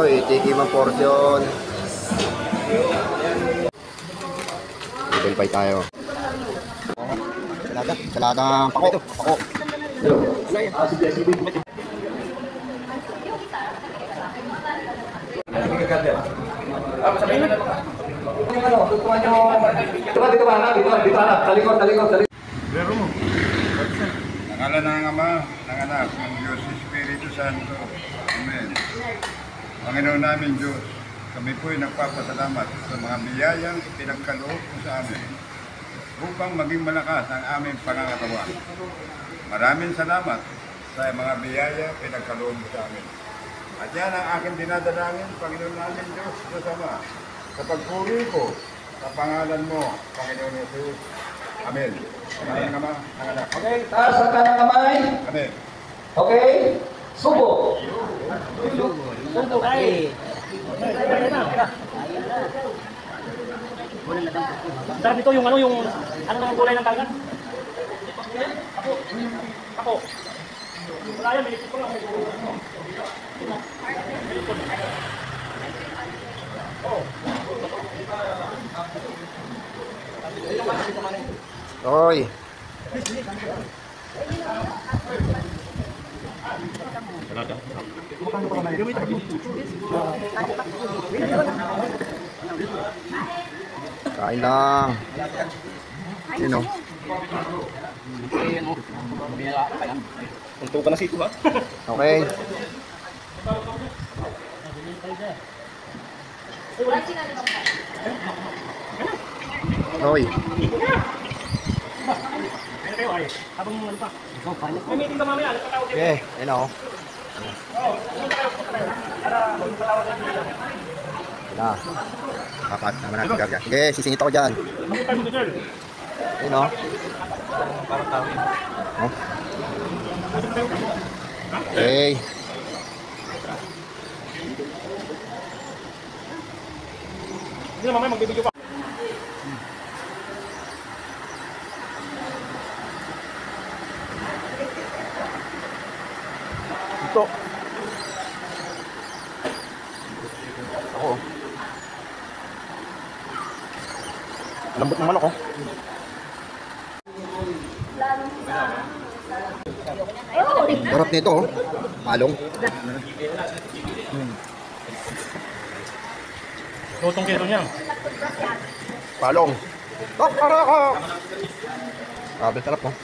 Oy, tiki man portion. Level 5 tayo. Saladang pako. Pako. Pero mo. Nangalan ng Ama, ng Anak, ng Diyos, Espiritu Santo. Amen. Panginoon namin Diyos, kami po'y nagpapasalamat sa mga biyayang pinagkaloob mo sa amin upang maging malakas ang aming pangangatawan. Maraming salamat sa mga biyaya pinagkaloob mo sa amin. At yan ang aking dinadalangin, Panginoon namin Diyos, Diyos Ama, sa pagpuri ko sa pangalan mo, Panginoon Jesus. Amen. Amen. Ama, ang Anak. Okay, taas ang kanang kamay. Amen. Okay, subo. Subo kay. Sarap ito yung ano ng kulay ng tangan. Ako. Wala yan, may isip ko lang. Oy. Kain lang. Yun o. Tuntukan na sito ha. Okay. Oy. Ano kayo ay? Habang ano pa? May meeting ka mamaya. Nagpatawag din. Okay, yun o. Na. Kapat naman natin gagawin. Sige, sisingit ako dyan. Yun o. Okay. Hindi na mamaya magbibigyo pa. Ito. Ako. Lambot ng manok, oh. Sarap nito, oh. Palong. Lutong kilo niya. Palong. Oh, karako. Grabe, sarap, oh.